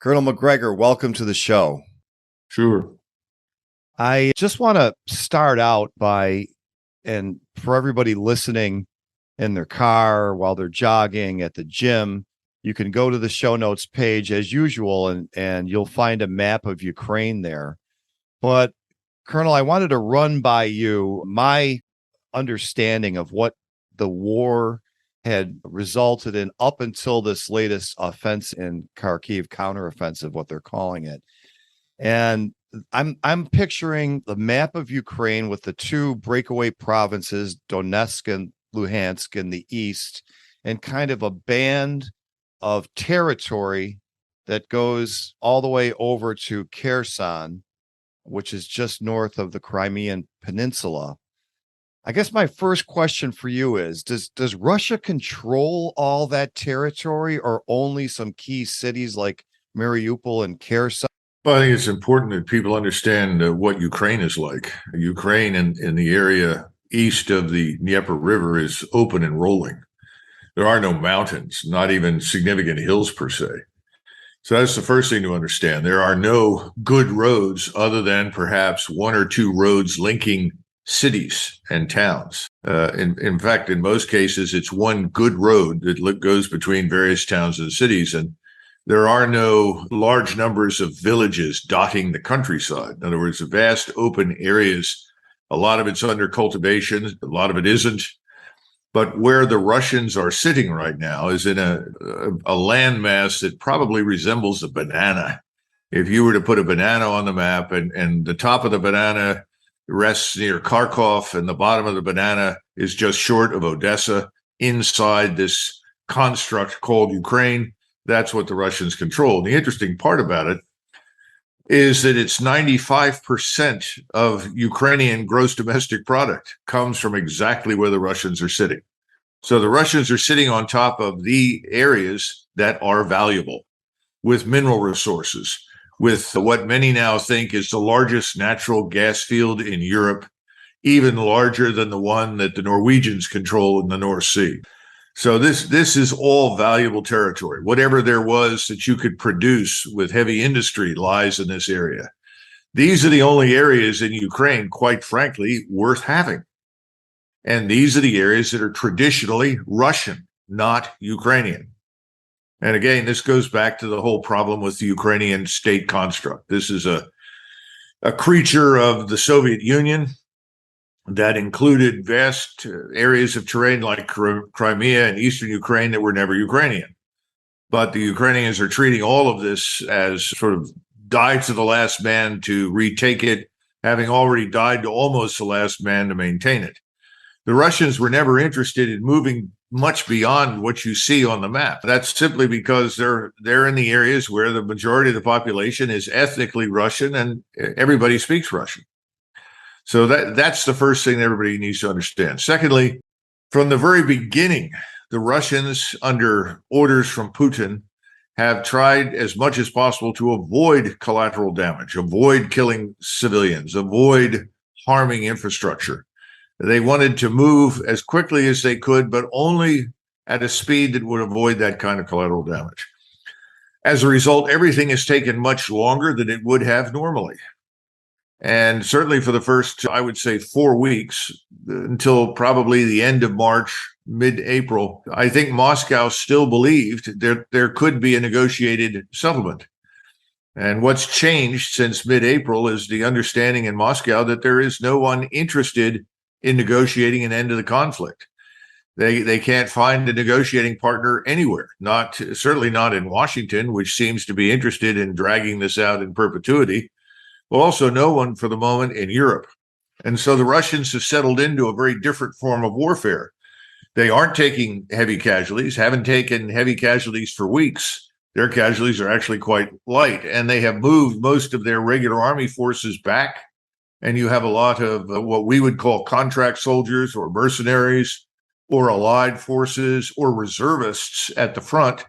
Colonel McGregor, welcome to the show. Sure. I just want to start out by, and for everybody listening in their car, while they're jogging, at the gym, you can go to the show notes page as usual, and you'll find a map of Ukraine there. But Colonel, I wanted to run by you my understanding of what the war had resulted in up until this latest offense in Kharkiv, counteroffensive, what they're calling it. And I'm picturing the map of Ukraine with the two breakaway provinces, Donetsk and Luhansk in the east, and kind of a band of territory that goes all the way over to Kherson, which is just north of the Crimean Peninsula. I guess my first question for you is, does Russia control all that territory or only some key cities like Mariupol and Kherson? Well, I think it's important that people understand what Ukraine is like. Ukraine in the area east of the Dnieper River is open and rolling. There are no mountains, not even significant hills per se. So that's the first thing to understand. There are no good roads other than perhaps one or two roads linking cities and towns. In fact, in most cases, it's one good road that goes between various towns and cities. And there are no large numbers of villages dotting the countryside. In other words, vast open areas. A lot of it's under cultivation. A lot of it isn't. But where the Russians are sitting right now is in a landmass that probably resembles a banana. If you were to put a banana on the map and the top of the banana rests near Kharkov and the bottom of the banana is just short of Odessa, inside this construct called Ukraine, that's what the Russians control. And the interesting part about it is that it's 95% of Ukrainian gross domestic product comes from exactly where the Russians are sitting. So the Russians are sitting on top of the areas that are valuable with mineral resources, with what many now think is the largest natural gas field in Europe, even larger than the one that the Norwegians control in the North Sea. So this is all valuable territory. Whatever there was that you could produce with heavy industry lies in this area. These are the only areas in Ukraine, quite frankly, worth having. And these are the areas that are traditionally Russian, not Ukrainian. And again, this goes back to the whole problem with the Ukrainian state construct. This is a creature of the Soviet Union that included vast areas of terrain like Crimea and eastern Ukraine that were never Ukrainian. But the Ukrainians are treating all of this as sort of die to the last man to retake it, having already died to almost the last man to maintain it. The Russians were never interested in moving much beyond what you see on the map. That's simply because they're in the areas where the majority of the population is ethnically Russian and everybody speaks Russian. So that's the first thing that everybody needs to understand. Secondly, from the very beginning, the Russians, under orders from Putin, have tried as much as possible to avoid collateral damage, avoid killing civilians, avoid harming infrastructure. They wanted to move as quickly as they could, but only at a speed that would avoid that kind of collateral damage. As a result, everything has taken much longer than it would have normally. And certainly for the first, I would say, 4 weeks, until probably the end of March, mid-April, I think Moscow still believed there could be a negotiated settlement. And what's changed since mid-April is the understanding in Moscow that there is no one interested in negotiating an end to the conflict. They can't find a negotiating partner anywhere, certainly not in Washington, which seems to be interested in dragging this out in perpetuity. Well, also no one for the moment in Europe. And so the Russians have settled into a very different form of warfare. They aren't taking heavy casualties, haven't taken heavy casualties for weeks. Their casualties are actually quite light, and they have moved most of their regular army forces back. And you have a lot of what we would call contract soldiers or mercenaries or allied forces or reservists at the front,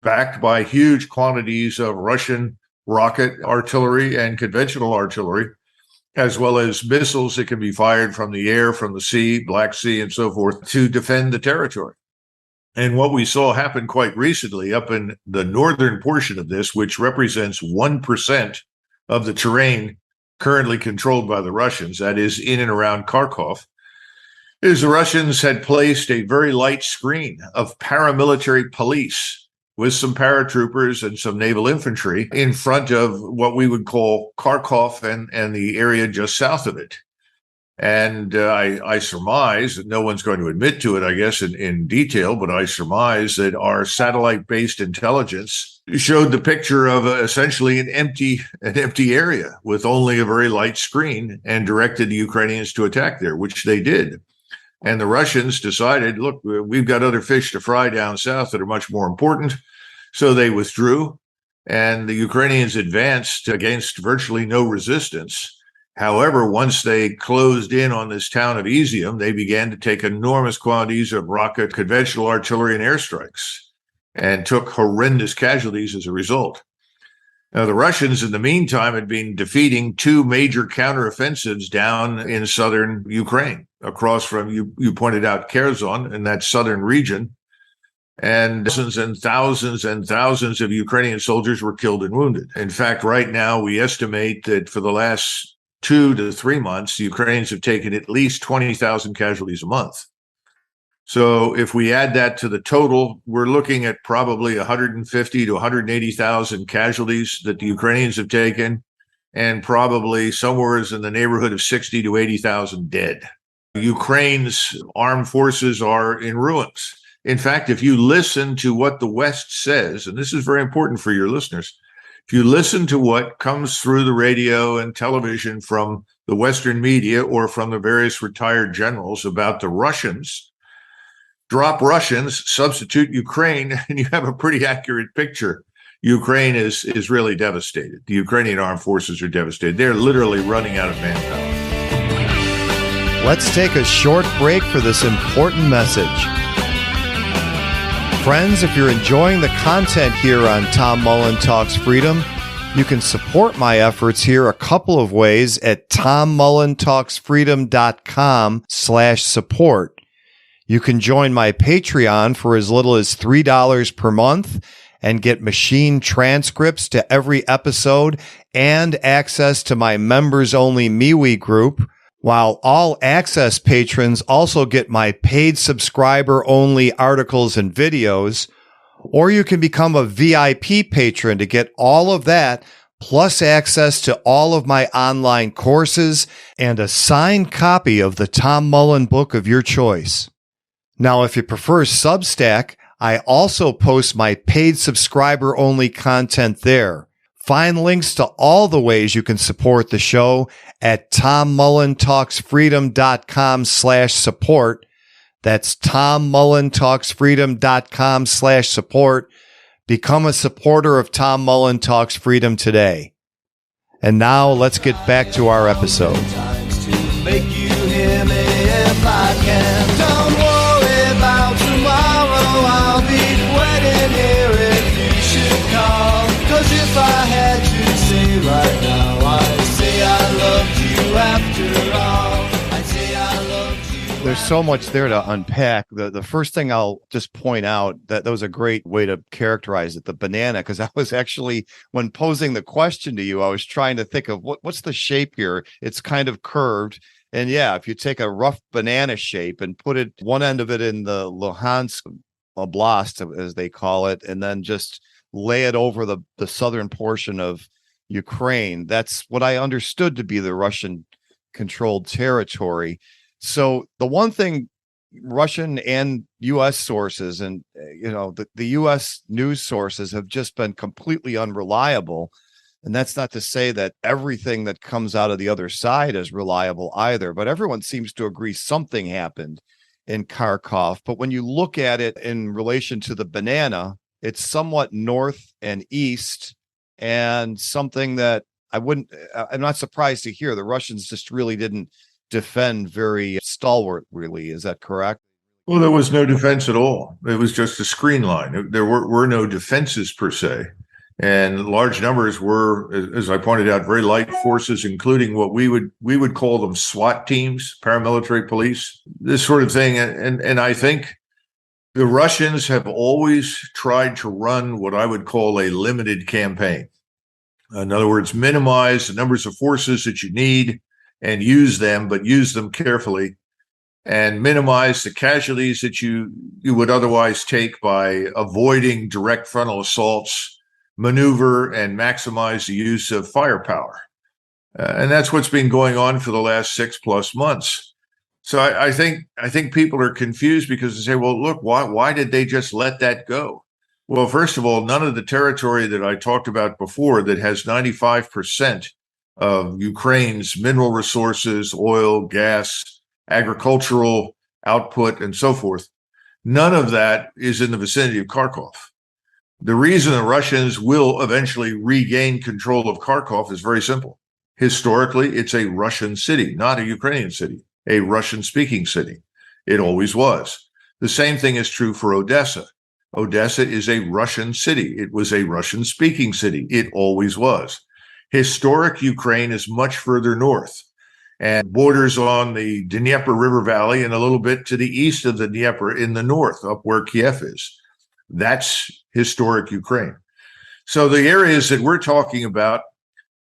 backed by huge quantities of Russian rocket artillery and conventional artillery, as well as missiles that can be fired from the air, from the sea, Black Sea, and so forth, to defend the territory. And what we saw happen quite recently up in the northern portion of this, which represents 1% of the terrain currently controlled by the Russians, that is in and around Kharkov, is the Russians had placed a very light screen of paramilitary police with some paratroopers and some naval infantry in front of what we would call Kharkov and the area just south of it. And I surmise that no one's going to admit to it, I guess, in detail, but I surmise that our satellite-based intelligence showed the picture of essentially an empty area with only a very light screen and directed the Ukrainians to attack there, which they did. And the Russians decided, look, we've got other fish to fry down south that are much more important. So they withdrew, and the Ukrainians advanced against virtually no resistance. However, once they closed in on this town of Izium, they began to take enormous quantities of rocket, conventional artillery, and airstrikes, and took horrendous casualties as a result. Now, the Russians, in the meantime, had been defeating two major counteroffensives down in southern Ukraine, across from, you pointed out, Kherson, in that southern region. And thousands and thousands of Ukrainian soldiers were killed and wounded. In fact, right now, we estimate that for the last 2 to 3 months, the Ukrainians have taken at least 20,000 casualties a month. So if we add that to the total, we're looking at probably 150 to 180,000 casualties that the Ukrainians have taken, and probably somewhere in the neighborhood of 60 to 80,000 dead. Ukraine's armed forces are in ruins. In fact, if you listen to what the West says, and this is very important for your listeners, if you listen to what comes through the radio and television from the Western media or from the various retired generals about the Russians, drop Russians, substitute Ukraine, and you have a pretty accurate picture. Ukraine is really devastated. The Ukrainian armed forces are devastated. They're literally running out of manpower. Let's take a short break for this important message. Friends, if you're enjoying the content here on Tom Mullen Talks Freedom, you can support my efforts here a couple of ways at tommullentalksfreedom.com/support. You can join my Patreon for as little as $3 per month and get machine transcripts to every episode and access to my members-only MeWe group, while all access patrons also get my paid subscriber-only articles and videos. Or you can become a VIP patron to get all of that, plus access to all of my online courses and a signed copy of the Tom Mullen book of your choice. Now, if you prefer Substack, I also post my paid subscriber-only content there. Find links to all the ways you can support the show at tommullentalksfreedom.com/support. That's tommullentalksfreedom.com/support. Become a supporter of Tom Mullen Talks Freedom today. And now let's get back to our episode. Don't worry about tomorrow. I'll be waiting here if you should call. 'Cause if I had to say right now, I'd say I loved you after all. I'd say I loved you. There's so much there to unpack. The first thing I'll just point out, that was a great way to characterize it, the banana, because I was actually, when posing the question to you, I was trying to think of what's the shape here. It's kind of curved. And yeah, if you take a rough banana shape and put it, one end of it in the Luhansk Oblast, as they call it, and then just lay it over the southern portion of Ukraine, that's what I understood to be the Russian controlled territory. So the one thing Russian and U.S. sources and, the U.S. news sources have just been completely unreliable. And that's not to say that everything that comes out of the other side is reliable either, but everyone seems to agree something happened in Kharkov. But when you look at it in relation to the banana, it's somewhat north and east, and something that I'm not surprised to hear the Russians just really didn't defend very stalwartly. Is that correct? Well, there was no defense at all. It was just a screen line. There were no defenses per se. And large numbers were, as I pointed out, very light forces, including what we would call them SWAT teams, paramilitary police, this sort of thing. And I think The Russians have always tried to run what I would call a limited campaign. In other words, minimize the numbers of forces that you need and use them, but use them carefully, and minimize the casualties that you would otherwise take by avoiding direct frontal assaults, maneuver, and maximize the use of firepower. And that's what's been going on for the last 6+ months. So I think people are confused because they say, well, look, why did they just let that go? Well, first of all, none of the territory that I talked about before that has 95% of Ukraine's mineral resources, oil, gas, agricultural output, and so forth, none of that is in the vicinity of Kharkov. The reason the Russians will eventually regain control of Kharkov is very simple. Historically, it's a Russian city, not a Ukrainian city, a Russian-speaking city. It always was. The same thing is true for Odessa. Odessa is a Russian city. It was a Russian-speaking city. It always was. Historic Ukraine is much further north and borders on the Dnieper River Valley and a little bit to the east of the Dnieper in the north, up where Kiev is. That's historic Ukraine. So the areas that we're talking about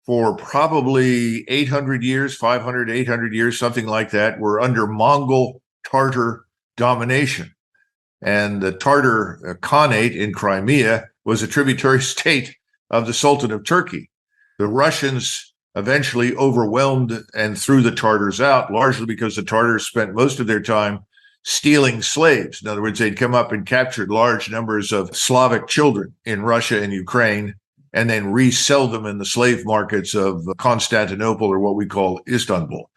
for probably 800 years, 500, 800 years, something like that, were under Mongol Tartar domination. And the Tartar Khanate in Crimea was a tributary state of the Sultan of Turkey. The Russians eventually overwhelmed and threw the Tartars out, largely because the Tartars spent most of their time stealing slaves. In other words, they'd come up and captured large numbers of Slavic children in Russia and Ukraine, and then resell them in the slave markets of Constantinople, or what we call Istanbul.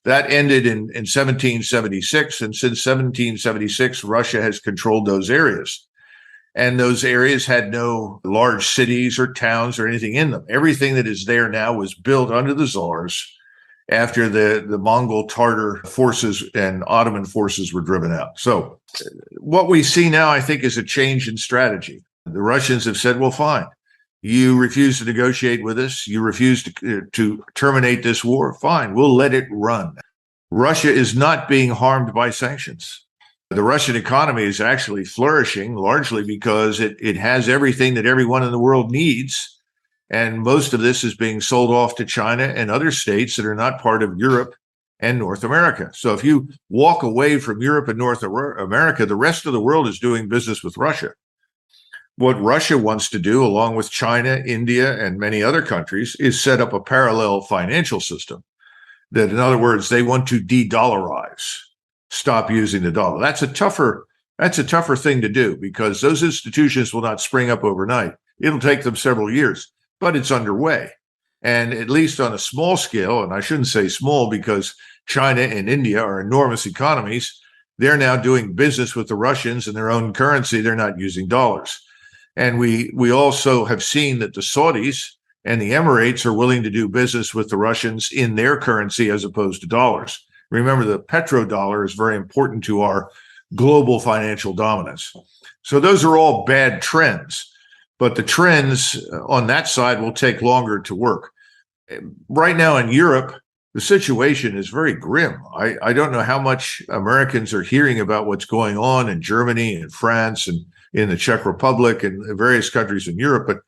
That ended in 1776, and since 1776, Russia has controlled those areas. And those areas had no large cities or towns or anything in them. Everything that is there now was built under the Tsars after the Mongol Tartar forces and Ottoman forces were driven out. So what we see now, I think, is a change in strategy. The Russians have said, well, fine. You refuse to negotiate with us. You refuse to terminate this war. Fine, we'll let it run. Russia is not being harmed by sanctions. The Russian economy is actually flourishing largely because it has everything that everyone in the world needs. And most of this is being sold off to China and other states that are not part of Europe and North America. So if you walk away from Europe and North America, the rest of the world is doing business with Russia. What Russia wants to do, along with China, India, and many other countries, is set up a parallel financial system. That, in other words, they want to de-dollarize, stop using the dollar. That's a tougher thing to do because those institutions will not spring up overnight. It'll take them several years, but it's underway. And at least on a small scale, and I shouldn't say small because China and India are enormous economies, they're now doing business with the Russians in their own currency. They're not using dollars. And we also have seen that the Saudis and the Emirates are willing to do business with the Russians in their currency as opposed to dollars. Remember, the petrodollar is very important to our global financial dominance. So those are all bad trends, but the trends on that side will take longer to work. Right now in Europe, the situation is very grim. I don't know how much Americans are hearing about what's going on in Germany and France and in the Czech Republic and various countries in Europe, but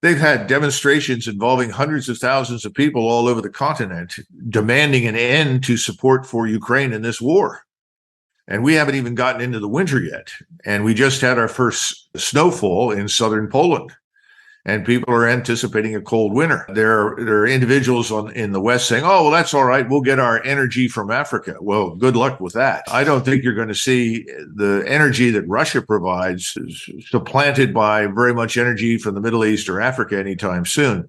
they've had demonstrations involving hundreds of thousands of people all over the continent demanding an end to support for Ukraine in this war. And we haven't even gotten into the winter yet. And we just had our first snowfall in southern Poland. And people are anticipating a cold winter. There are individuals in the West saying, oh, well, that's all right. We'll get our energy from Africa. Well, good luck with that. I don't think you're going to see the energy that Russia provides supplanted by very much energy from the Middle East or Africa anytime soon.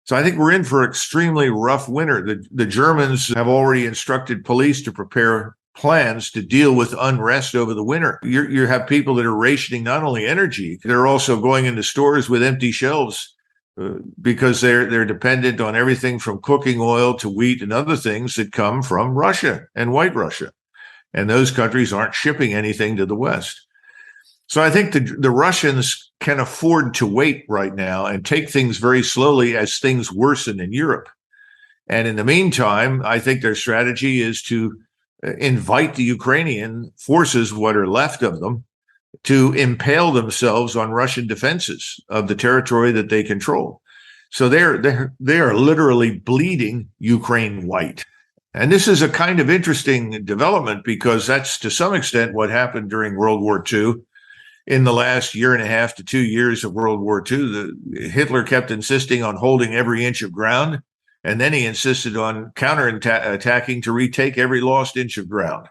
So I think we're in for an extremely rough winter. The Germans have already instructed police to prepare plans to deal with unrest over the winter. You have people that are rationing not only energy, they're also going into stores with empty shelves because they're dependent on everything from cooking oil to wheat and other things that come from Russia and White Russia. And those countries aren't shipping anything to the West. So I think the Russians can afford to wait right now and take things very slowly as things worsen in Europe. And in the meantime, I think their strategy is to invite the Ukrainian forces, what are left of them, to impale themselves on Russian defenses of the territory that they control. So they are literally bleeding Ukraine white. And this is a kind of interesting development because that's to some extent what happened during World War II. In the last year and a half to 2 years of World War II, Hitler kept insisting on holding every inch of ground, and then he insisted on counterattacking to retake every lost inch of ground.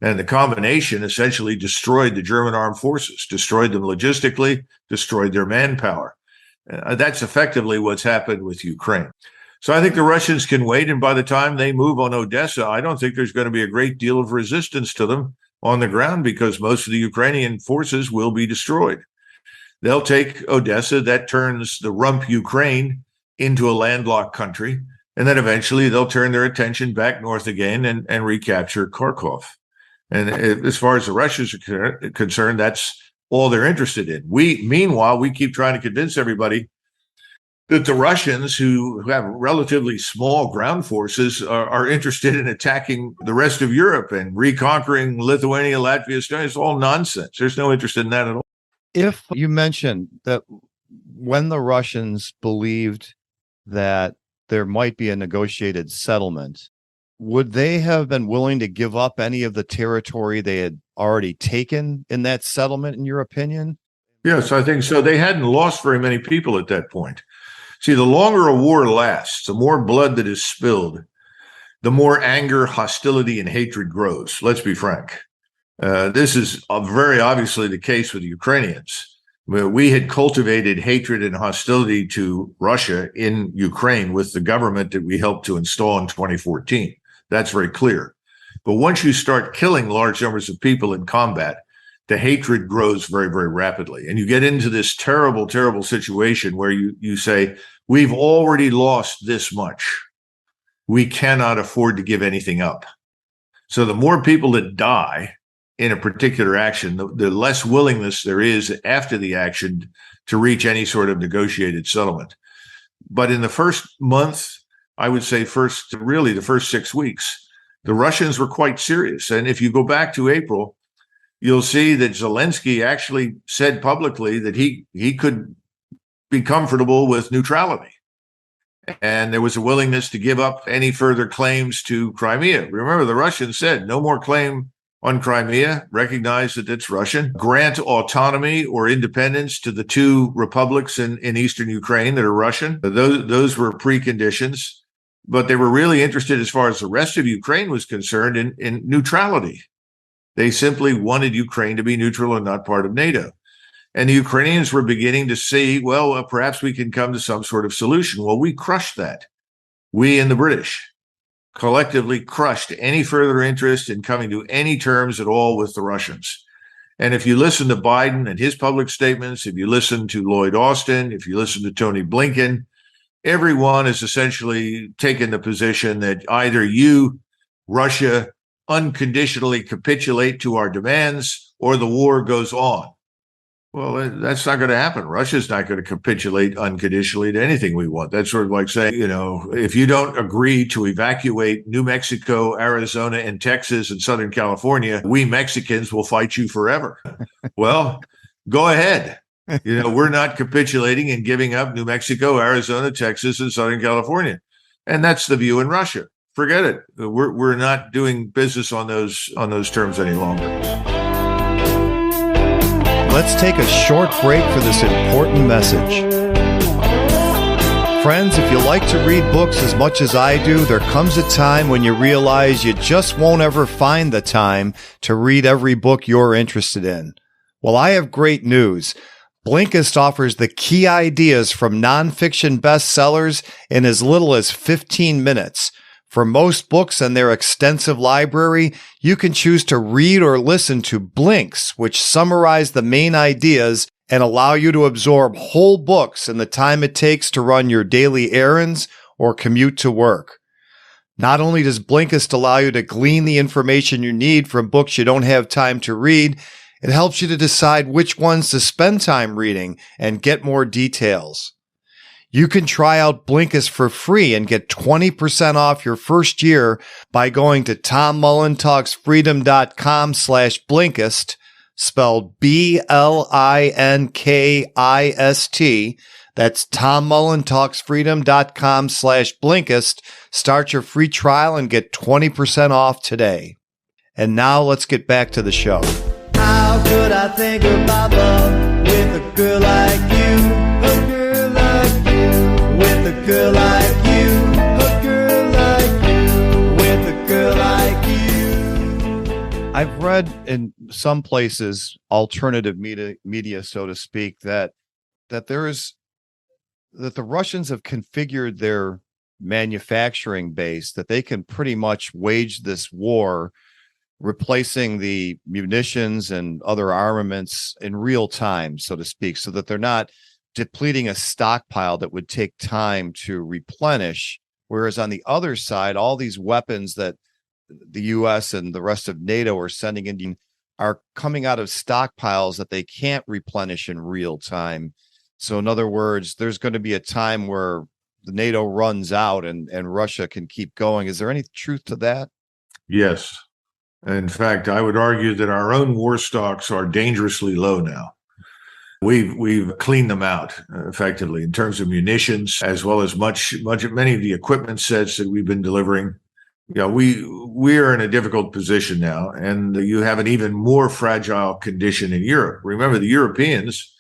And the combination essentially destroyed the German armed forces, destroyed them logistically, destroyed their manpower. That's effectively what's happened with Ukraine. So I think the Russians can wait, and by the time they move on Odessa, I don't think there's going to be a great deal of resistance to them on the ground because most of the Ukrainian forces will be destroyed. They'll take Odessa. That turns the rump Ukraine into a landlocked country. And then eventually they'll turn their attention back north again and recapture Kharkov. And as far as the Russians are concerned, that's all they're interested in. Meanwhile, we keep trying to convince everybody that the Russians, who have relatively small ground forces, are interested in attacking the rest of Europe and reconquering Lithuania, Latvia, Estonia. It's all nonsense. There's no interest in that at all. If you mentioned that when the Russians believed that there might be a negotiated settlement, would they have been willing to give up any of the territory they had already taken in that settlement, in your opinion? Yes, I think so. They hadn't lost very many people at that point. See, the longer a war lasts, the more blood that is spilled, the more anger, hostility, and hatred grows. Let's be frank. This is very obviously the case with the Ukrainians. We had cultivated hatred and hostility to Russia in Ukraine with the government that we helped to install in 2014. That's very clear. But once you start killing large numbers of people in combat, the hatred grows very, very rapidly. And you get into this terrible, terrible situation where you say, we've already lost this much. We cannot afford to give anything up. So the more people that die in a particular action, the less willingness there is after the action to reach any sort of negotiated settlement. But in the first month, I would say the first 6 weeks, the Russians were quite serious. And if you go back to April, you'll see that Zelensky actually said publicly that he could be comfortable with neutrality. And there was a willingness to give up any further claims to Crimea. Remember, the Russians said no more claim on Crimea, recognize that it's Russian, grant autonomy or independence to the two republics in eastern Ukraine that are Russian. Those were preconditions. But they were really interested, as far as the rest of Ukraine was concerned, in neutrality. They simply wanted Ukraine to be neutral and not part of NATO. And the Ukrainians were beginning to see, well, perhaps we can come to some sort of solution. Well, we crushed that. We and the British collectively crushed any further interest in coming to any terms at all with the Russians. And if you listen to Biden and his public statements, if you listen to Lloyd Austin, if you listen to Tony Blinken, everyone is essentially taken the position that either you, Russia, unconditionally capitulate to our demands, or the war goes on. Well, that's not going to happen. Russia's not going to capitulate unconditionally to anything we want. That's sort of like saying, if you don't agree to evacuate New Mexico, Arizona, and Texas and Southern California, we Mexicans will fight you forever. Well, go ahead. We're not capitulating and giving up New Mexico, Arizona, Texas, and Southern California. And that's the view in Russia. Forget it. We're not doing business on those terms any longer. Let's take a short break for this important message. Friends, if you like to read books as much as I do, there comes a time when you realize you just won't ever find the time to read every book you're interested in. Well, I have great news. Blinkist offers the key ideas from nonfiction bestsellers in as little as 15 minutes. For most books and their extensive library, you can choose to read or listen to blinks, which summarize the main ideas and allow you to absorb whole books in the time it takes to run your daily errands or commute to work. Not only does Blinkist allow you to glean the information you need from books you don't have time to read, it helps you to decide which ones to spend time reading and get more details. You can try out Blinkist for free and get 20% off your first year by going to TomMullenTalksFreedom.com/Blinkist. spelled BLINKIST. That's TomMullenTalksFreedom.com/Blinkist. Start your free trial and get 20% off today. And now let's get back to the show. How could I think about love with a girl like you? A girl like you. With a girl like you. A girl like you. With a girl like you. I've read in some places, alternative media, so to speak, that the Russians have configured their manufacturing base that they can pretty much wage this war, replacing the munitions and other armaments in real time, so to speak, so that they're not depleting a stockpile that would take time to replenish. Whereas on the other side, all these weapons that the U.S. and the rest of NATO are sending in are coming out of stockpiles that they can't replenish in real time. So in other words, there's going to be a time where the NATO runs out and Russia can keep going. Is there any truth to that? Yes. In fact, I would argue that our own war stocks are dangerously low now. We've cleaned them out effectively in terms of munitions, as well as many of the equipment sets that we've been delivering. Yeah, we are in a difficult position now, and you have an even more fragile condition in Europe. Remember, the Europeans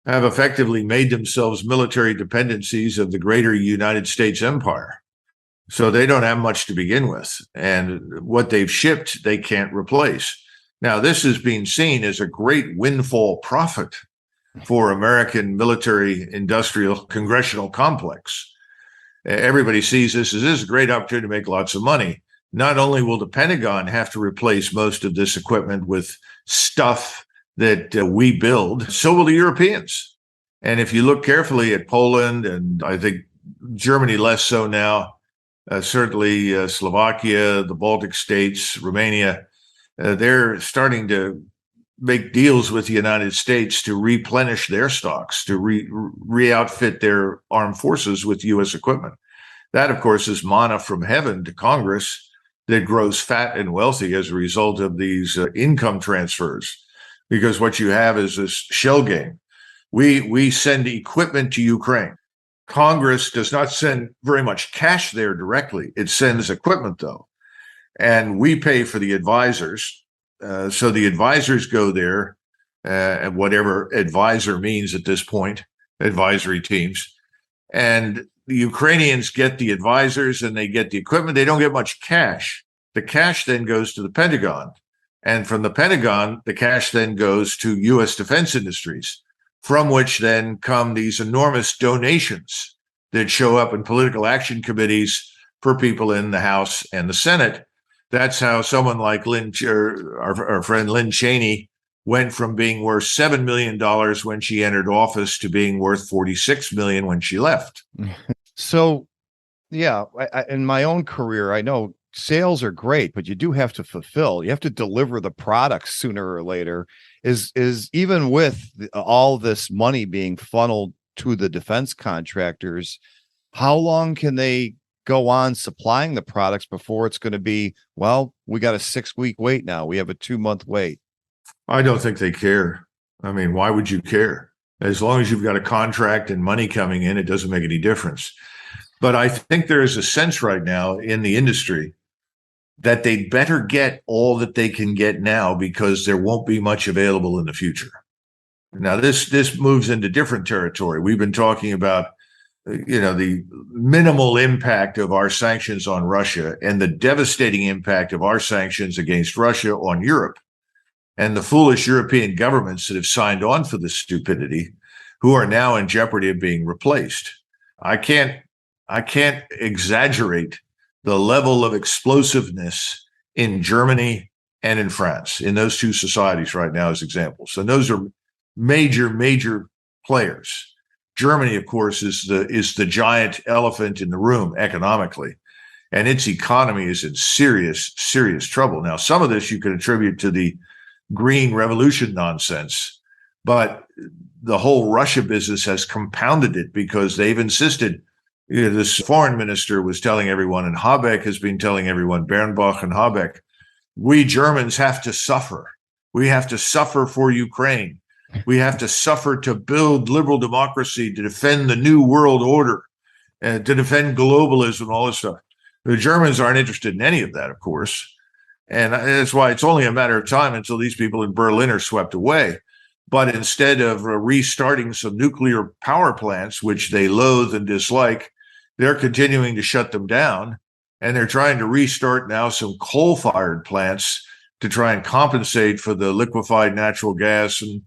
have effectively made themselves military dependencies of the greater United States empire. So they don't have much to begin with. And what they've shipped, they can't replace. Now, this is being seen as a great windfall profit for American military industrial congressional complex. Everybody sees this as a great opportunity to make lots of money. Not only will the Pentagon have to replace most of this equipment with stuff that we build, so will the Europeans. And if you look carefully at Poland, and I think Germany less so now, certainly Slovakia, the Baltic states, Romania, they're starting to make deals with the United States to replenish their stocks, to re-outfit their armed forces with U.S. equipment. That, of course, is manna from heaven to Congress that grows fat and wealthy as a result of these income transfers, because what you have is this shell game. We send equipment to Ukraine. Congress does not send very much cash there directly. It sends equipment, though. And we pay for the advisors. So the advisors go there, and whatever advisor means at this point, advisory teams. And the Ukrainians get the advisors and they get the equipment. They don't get much cash. The cash then goes to the Pentagon. And from the Pentagon, the cash then goes to U.S. defense industries, from which then come these enormous donations that show up in political action committees for people in the House and the Senate. That's how someone like our friend Lynn Cheney went from being worth $7 million when she entered office to being worth $46 million when she left. So, yeah, in my own career, I know sales are great, but you do have to fulfill. You have to deliver the products sooner or later. Is even with all this money being funneled to the defense contractors, how long can they go on supplying the products before it's going to be, well, we got a 6-week wait now. We have a 2-month wait. I don't think they care. I mean, why would you care? As long as you've got a contract and money coming in, it doesn't make any difference. But I think there is a sense right now in the industry that they better get all that they can get now, because there won't be much available in the future. Now, this moves into different territory. We've been talking about, the minimal impact of our sanctions on Russia and the devastating impact of our sanctions against Russia on Europe, and the foolish European governments that have signed on for this stupidity, who are now in jeopardy of being replaced. I can't exaggerate the level of explosiveness in Germany and in France, in those two societies right now as examples. And those are major players. Germany, of course, is the giant elephant in the room economically, and its economy is in serious trouble. Now, some of this you can attribute to the Green Revolution nonsense, but the whole Russia business has compounded it, because they've insisted. This foreign minister was telling everyone, and Habeck has been telling everyone, Bernbach and Habeck, we Germans have to suffer We have to suffer for Ukraine. We have to suffer to build liberal democracy, to defend the new world order, and to defend globalism, all this stuff. The Germans aren't interested in any of that, of course. And that's why it's only a matter of time until these people in Berlin are swept away. But instead of restarting some nuclear power plants, which they loathe and dislike, they're continuing to shut them down. And they're trying to restart now some coal-fired plants to try and compensate for the liquefied natural gas and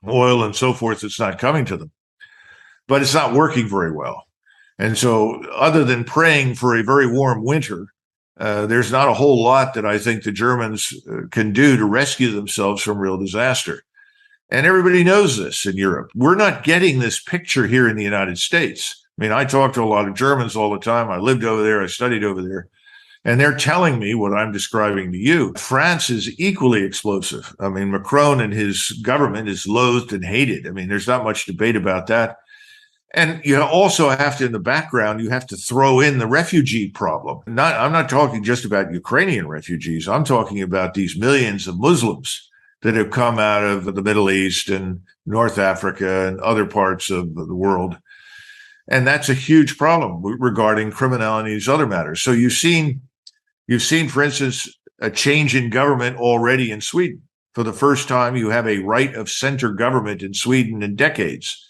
oil and so forth that's not coming to them. But it's not working very well. And so other than praying for a very warm winter, there's not a whole lot that I think the Germans can do to rescue themselves from real disaster. And everybody knows this in Europe. We're not getting this picture here in the United States. I mean, I talk to a lot of Germans all the time. I lived over there. I studied over there. And they're telling me what I'm describing to you. France is equally explosive. I mean, Macron and his government is loathed and hated. I mean, there's not much debate about that. And you also have to, in the background, you have to throw in the refugee problem. I'm not talking just about Ukrainian refugees. I'm talking about these millions of Muslims that have come out of the Middle East and North Africa and other parts of the world. And that's a huge problem regarding criminality and these other matters. So you've seen, for instance, a change in government already in Sweden. For the first time, you have a right of center government in Sweden in decades.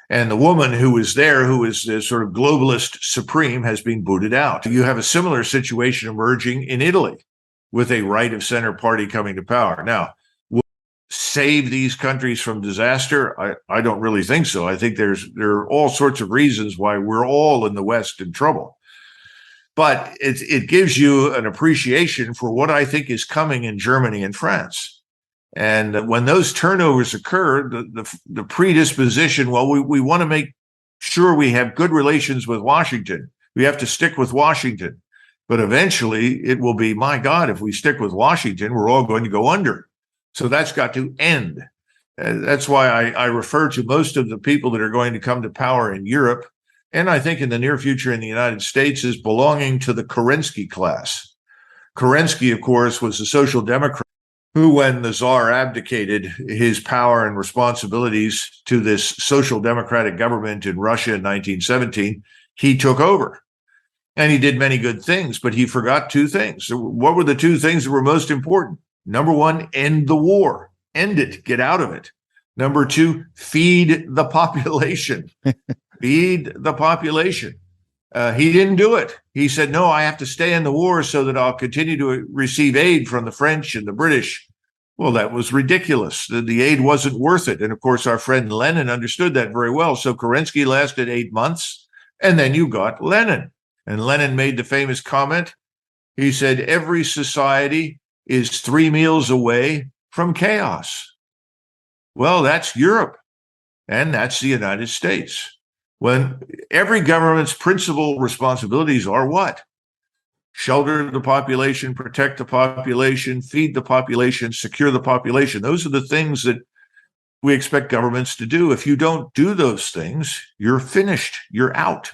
And the woman who was there, who is the sort of globalist supreme, has been booted out. You have a similar situation emerging in Italy with a right of center party coming to power. Now, save these countries from disaster? I don't really think so. I think there are all sorts of reasons why we're all in the West in trouble. But it gives you an appreciation for what I think is coming in Germany and France. And when those turnovers occur, the predisposition, well, we want to make sure we have good relations with Washington. We have to stick with Washington. But eventually it will be, my God, if we stick with Washington, we're all going to go under. So that's got to end. That's why I refer to most of the people that are going to come to power in Europe, and I think in the near future in the United States, as belonging to the Kerensky class. Kerensky, of course, was a social democrat who, when the Tsar abdicated his power and responsibilities to this social democratic government in Russia in 1917, he took over. And he did many good things, but he forgot two things. What were the two things that were most important? Number one, end the war. End it. Get out of it. Number two, feed the population. Feed the population. He didn't do it. He said, no, I have to stay in the war so that I'll continue to receive aid from the French and the British. Well, that was ridiculous. The aid wasn't worth it. And of course, our friend Lenin understood that very well. So Kerensky lasted 8 months, and then you got Lenin. And Lenin made the famous comment. He said, every society is 3 meals away from chaos. Well, that's Europe, and that's the United States. When every government's principal responsibilities are what? Shelter the population, protect the population, feed the population, secure the population. Those are the things that we expect governments to do. If you don't do those things, you're finished, you're out.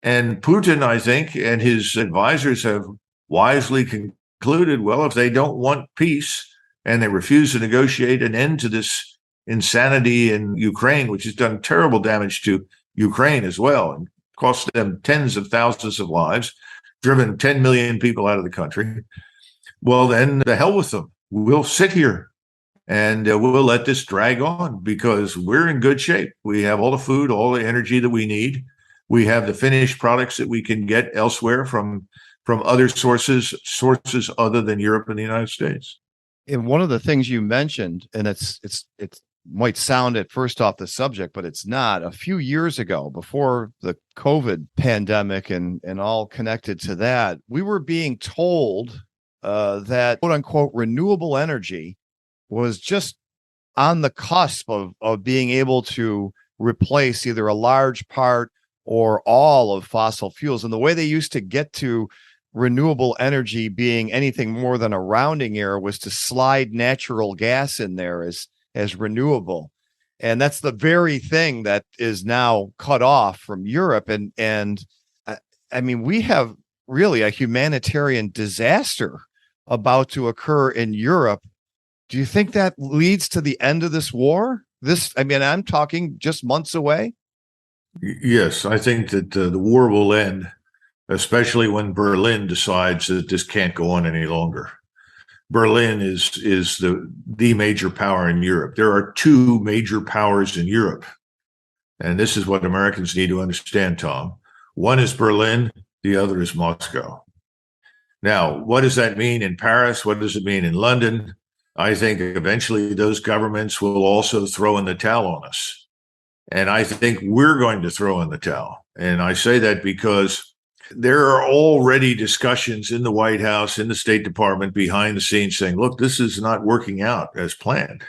And Putin, I think, and his advisors have wisely concluded, well, if they don't want peace and they refuse to negotiate an end to this insanity in Ukraine, which has done terrible damage to Ukraine as well and cost them tens of thousands of lives, driven 10 million people out of the country, well, then the hell with them. We'll sit here and we'll let this drag on because we're in good shape. We have all the food, all the energy that we need. We have the finished products that we can get elsewhere from other sources other than Europe and the United States. And one of the things you mentioned, and it's might sound at first off the subject, but it's not. A few years ago, before the COVID pandemic and all connected to that, we were being told that quote unquote renewable energy was just on the cusp of being able to replace either a large part or all of fossil fuels. And the way they used to get to renewable energy being anything more than a rounding error was to slide natural gas in there as renewable. And that's the very thing that is now cut off from Europe. And I mean, we have really a humanitarian disaster about to occur in Europe Do you think that leads to the end of this war? I mean, I'm talking just months away. Yes, I think that the war will end, especially when Berlin decides that this can't go on any longer. Berlin is the major power in Europe. There are two major powers in Europe, and this is what Americans need to understand, Tom. One is Berlin, the other is Moscow. Now, what does that mean in Paris? What does it mean in London? I think eventually those governments will also throw in the towel on us. And I think we're going to throw in the towel. And I say that because there are already discussions in the White House, in the State Department, behind the scenes saying, look, this is not working out as planned.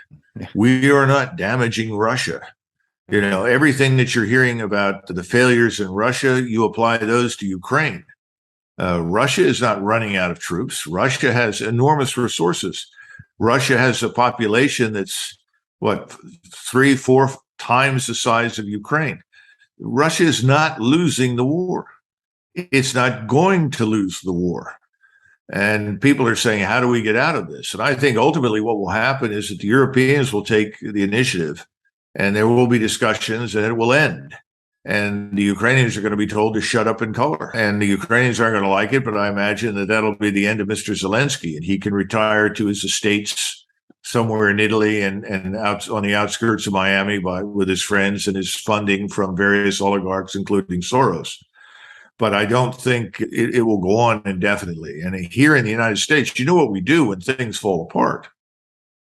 We are not damaging Russia. You know, everything that you're hearing about the failures in Russia, you apply those to Ukraine. Russia is not running out of troops. Russia has enormous resources. Russia has a population that's, 3-4 times the size of Ukraine. Russia is not losing the war. It's not going to lose the war. And people are saying, how do we get out of this? And I think ultimately what will happen is that the Europeans will take the initiative and there will be discussions and it will end. And the Ukrainians are going to be told to shut up and color. And the Ukrainians aren't going to like it, but I imagine that that'll be the end of Mr. Zelensky, and he can retire to his estates somewhere in Italy and out on the outskirts of Miami with his friends and his funding from various oligarchs, including Soros. But I don't think it will go on indefinitely. And here in the United States, you know what we do when things fall apart?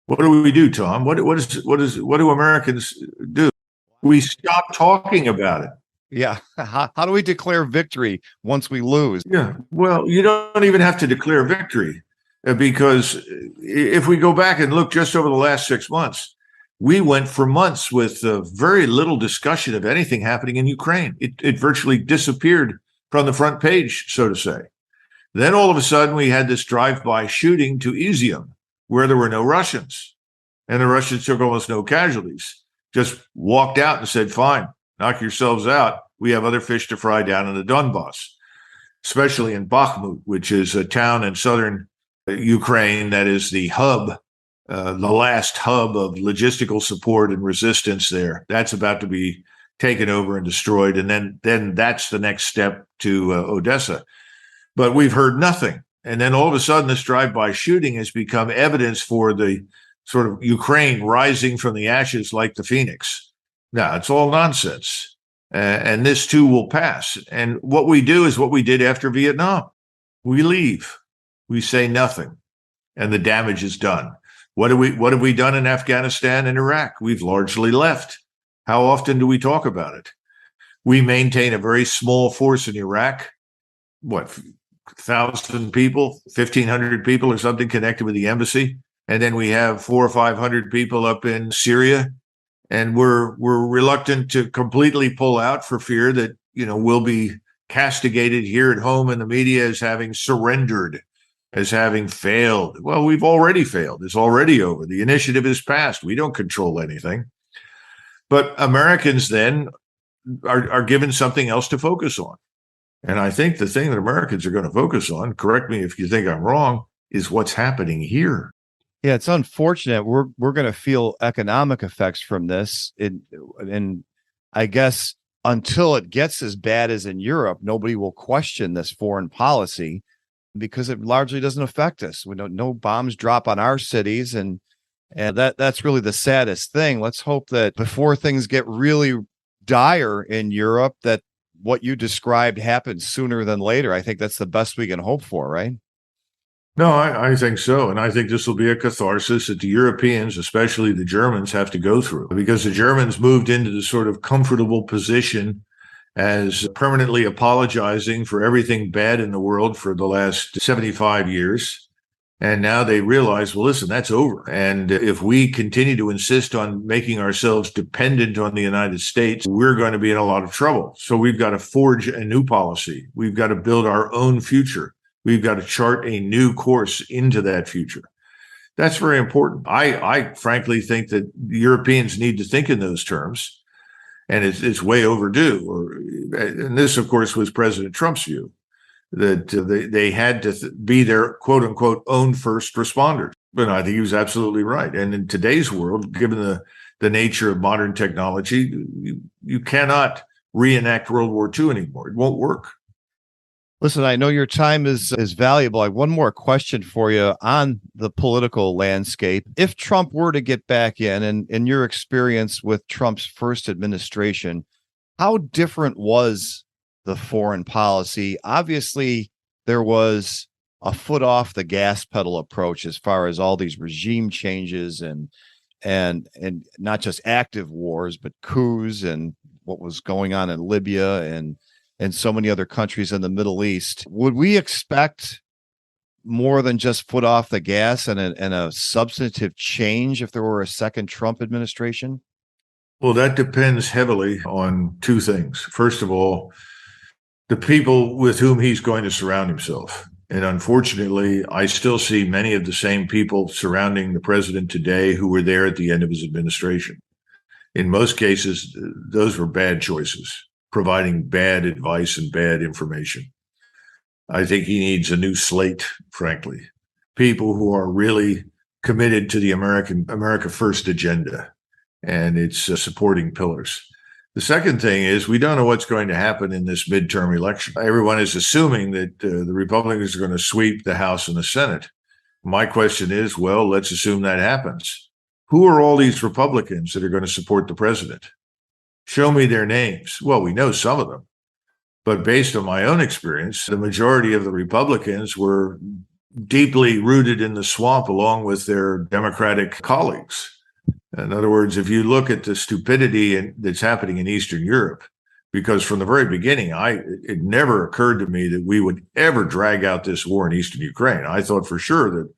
What do we do, Tom? What do Americans do? We stop talking about it. Yeah. How do we declare victory once we lose? Yeah. Well, you don't even have to declare victory because if we go back and look just over the last 6 months, we went for months with very little discussion of anything happening in Ukraine. It virtually disappeared from the front page, so to say. Then all of a sudden we had this drive-by shooting to Izium where there were no Russians, and the Russians took almost no casualties. Just walked out and said, fine, knock yourselves out. We have other fish to fry down in the Donbass, especially in Bakhmut, which is a town in southern Ukraine that is the hub, the last hub of logistical support and resistance there. That's about to be taken over and destroyed. And then that's the next step to Odessa. But we've heard nothing. And then all of a sudden, this drive-by shooting has become evidence for the sort of Ukraine rising from the ashes like the phoenix. Now, it's all nonsense. And this too will pass. And what we do is what we did after Vietnam. We leave. We say nothing. And the damage is done. What have we done in Afghanistan and Iraq? We've largely left. How often do we talk about it? We maintain a very small force in Iraq. 1,000 people, 1,500 people or something connected with the embassy. And then we have 400 or 500 people up in Syria, and we're reluctant to completely pull out for fear that, we'll be castigated here at home in the media as having surrendered, as having failed. Well, we've already failed. It's already over. The initiative is passed. We don't control anything. But Americans then are given something else to focus on. And I think the thing that Americans are going to focus on, correct me if you think I'm wrong, is what's happening here. Yeah, it's unfortunate. We're going to feel economic effects from this. And I guess until it gets as bad as in Europe, nobody will question this foreign policy because it largely doesn't affect us. We don't, no bombs drop on our cities. And that's really the saddest thing. Let's hope that before things get really dire in Europe, that what you described happens sooner than later. I think that's the best we can hope for, right? No, I think so. And I think this will be a catharsis that the Europeans, especially the Germans, have to go through, because the Germans moved into the sort of comfortable position as permanently apologizing for everything bad in the world for the last 75 years. And now they realize, well, listen, that's over. And if we continue to insist on making ourselves dependent on the United States, we're going to be in a lot of trouble. So we've got to forge a new policy. We've got to build our own future. We've got to chart a new course into that future. That's very important. I frankly think that the Europeans need to think in those terms, and it's way overdue. And this, of course, was President Trump's view, that they had to be their quote unquote own first responders. But I think he was absolutely right. And in today's world, given the nature of modern technology, you cannot reenact World War II anymore. It won't work. Listen, I know your time is valuable. I have one more question for you on the political landscape. If Trump were to get back in your experience with Trump's first administration, how different was the foreign policy? Obviously, there was a foot off the gas pedal approach as far as all these regime changes and not just active wars, but coups and what was going on in Libya and so many other countries in the Middle East. Would we expect more than just foot off the gas and a substantive change if there were a second Trump administration? Well, that depends heavily on two things. First of all, the people with whom he's going to surround himself. And unfortunately, I still see many of the same people surrounding the president today who were there at the end of his administration. In most cases, those were bad choices, providing bad advice and bad information. I think he needs a new slate, frankly. People who are really committed to the America First agenda and its supporting pillars. The second thing is we don't know what's going to happen in this midterm election. Everyone is assuming that the Republicans are going to sweep the House and the Senate. My question is, well, let's assume that happens. Who are all these Republicans that are going to support the president? Show me their names. Well, we know some of them. But based on my own experience, the majority of the Republicans were deeply rooted in the swamp along with their Democratic colleagues. In other words, if you look at the stupidity that's happening in Eastern Europe, because from the very beginning, it never occurred to me that we would ever drag out this war in Eastern Ukraine. I thought for sure that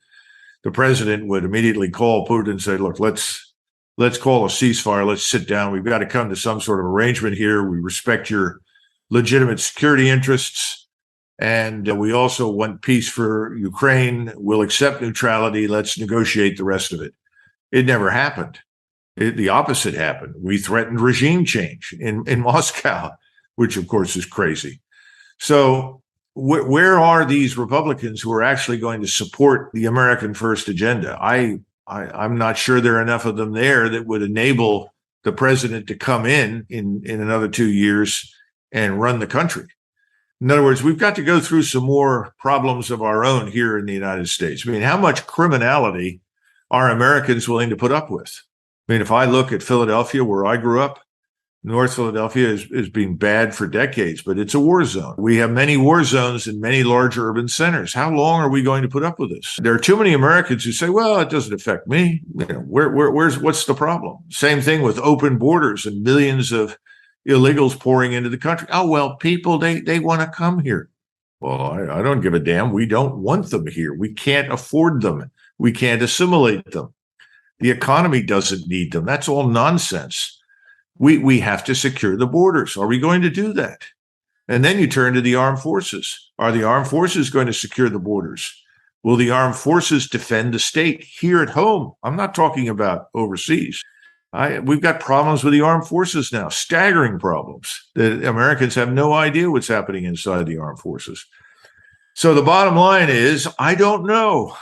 the president would immediately call Putin and say, look, let's call a ceasefire. Let's sit down. We've got to come to some sort of arrangement here. We respect your legitimate security interests. And we also want peace for Ukraine. We'll accept neutrality. Let's negotiate the rest of it. It never happened. The opposite happened. We threatened regime change in Moscow, which of course is crazy. So where are these Republicans who are actually going to support the American First agenda? I'm not sure there are enough of them there that would enable the president to come in another 2 years and run the country. In other words, we've got to go through some more problems of our own here in the United States. I mean, how much criminality are Americans willing to put up with? I mean, if I look at Philadelphia, where I grew up, North Philadelphia has been bad for decades, but it's a war zone. We have many war zones in many large urban centers. How long are we going to put up with this? There are too many Americans who say, well, it doesn't affect me. You know, what's the problem? Same thing with open borders and millions of illegals pouring into the country. Oh, well, people, they want to come here. Well, I don't give a damn. We don't want them here. We can't afford them. We can't assimilate them. The economy doesn't need them. That's all nonsense. We have to secure the borders. Are we going to do that? And then you turn to the armed forces. Are the armed forces going to secure the borders? Will the armed forces defend the state here at home? I'm not talking about overseas. We've got problems with the armed forces now, staggering problems that Americans have no idea what's happening inside the armed forces. So the bottom line is, I don't know.